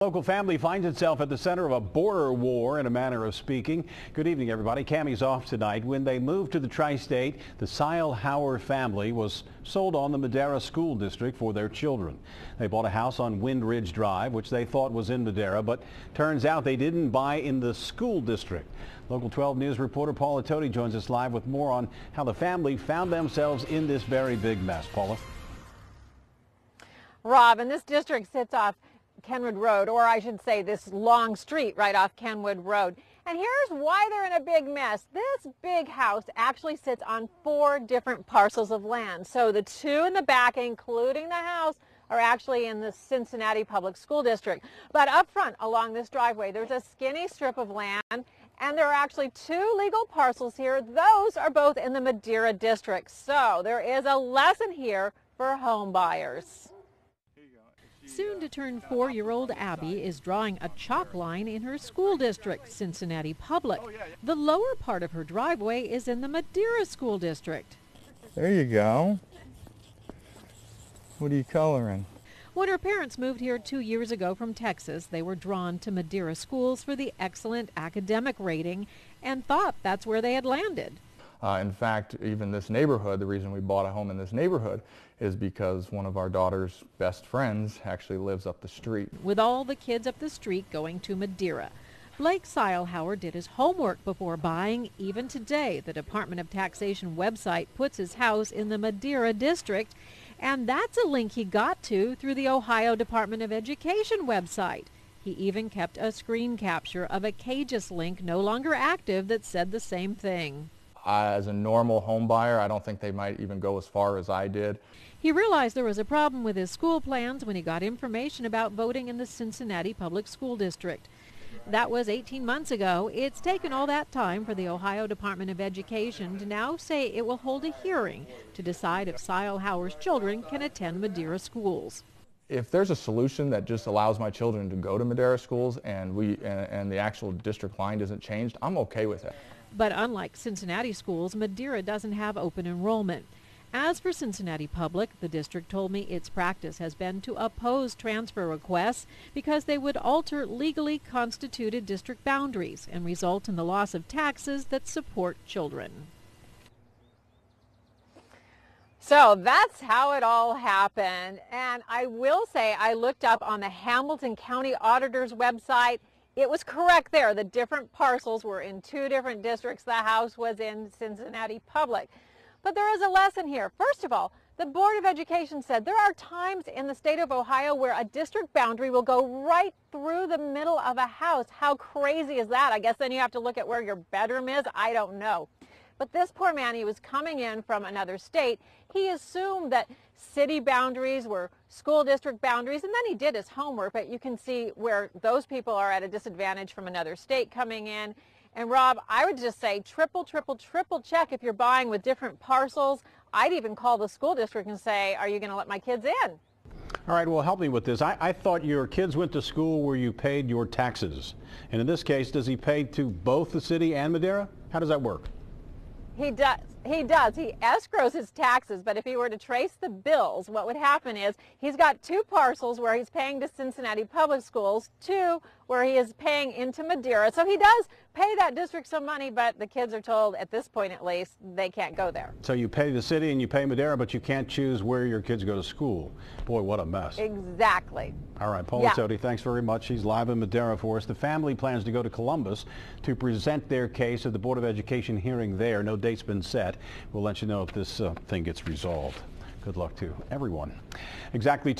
Local family finds itself at the center of a border war, in a manner of speaking. Good evening, everybody. Cammie's off tonight. When they moved to the tri-state, the Seylhouwer family was sold on the Madeira School District for their children. They bought a house on Windridge Drive, which they thought was in Madeira, but turns out they didn't buy in the school district. Local 12 News reporter Paula Toti joins us live with more on how the family found themselves in this very big mess. Paula? Rob, and this district sits off Kenwood Road, or I should say this long street right off Kenwood Road. And here's why they're in a big mess. This big house actually sits on 4 different parcels of land. So the 2 in the back, including the house, are actually in the Cincinnati Public School District. But up front along this driveway, there's a skinny strip of land, and there are actually 2 legal parcels here. Those are both in the Madeira District. So there is a lesson here for home buyers. Soon to turn 4-year-old Abbie is drawing a chalk line in her school district, Cincinnati Public. The lower part of her driveway is in the Madeira School District. There you go. What are you coloring? When her parents moved here 2 years ago from Texas, they were drawn to Madeira schools for the excellent academic rating and thought that's where they had landed. In fact, even this neighborhood, the reason we bought a home in this neighborhood is because one of our daughter's best friends actually lives up the street. With all the kids up the street going to Madeira, Blake Seylhouwer did his homework before buying. Even today, the Department of Taxation website puts his house in the Madeira District, and that's a link he got to through the Ohio Department of Education website. He even kept a screen capture of a CAGIS link no longer active that said the same thing. As a normal home buyer, I don't think they might even go as far as I did. He realized there was a problem with his school plans when he got information about voting in the Cincinnati Public School District. That was 18 months ago. It's taken all that time for the Ohio Department of Education to now say it will hold a hearing to decide if Seylhouwer's children can attend Madeira schools. If there's a solution that just allows my children to go to Madeira schools and the actual district line isn't changed, I'm okay with it. But unlike Cincinnati schools, Madeira doesn't have open enrollment. As for Cincinnati Public, the district told me its practice has been to oppose transfer requests because they would alter legally constituted district boundaries and result in the loss of taxes that support children. So that's how it all happened. And I will say I looked up on the Hamilton County Auditor's website. It was correct there. The different parcels were in 2 different districts. The house was in Cincinnati Public. But there is a lesson here. First of all, the Board of Education said there are times in the state of Ohio where a district boundary will go right through the middle of a house. How crazy is that? I guess then you have to look at where your bedroom is. I don't know. But this poor man, he was coming in from another state. He assumed that city boundaries were school district boundaries, and then he did his homework, but you can see where those people are at a disadvantage from another state coming in. And Rob, I would just say triple check if you're buying with different parcels. I'd even call the school district and say, are you going to let my kids in? All right, well, help me with this. I thought your kids went to school where you paid your taxes. And in this case, does he pay to both the city and Madeira? How does that work? He does. He escrows his taxes, but if he were to trace the bills, what would happen is he's got 2 parcels where he's paying to Cincinnati Public Schools, 2 where he is paying into Madeira. So he does pay that district some money, but the kids are told, at this point at least, they can't go there. So you pay the city and you pay Madeira, but you can't choose where your kids go to school. Boy, what a mess. Exactly. All right, Paula Toti, thanks very much. She's live in Madeira for us. The family plans to go to Columbus to present their case at the Board of Education hearing there. No date's been set. We'll let you know if this thing gets resolved. Good luck to everyone. Exactly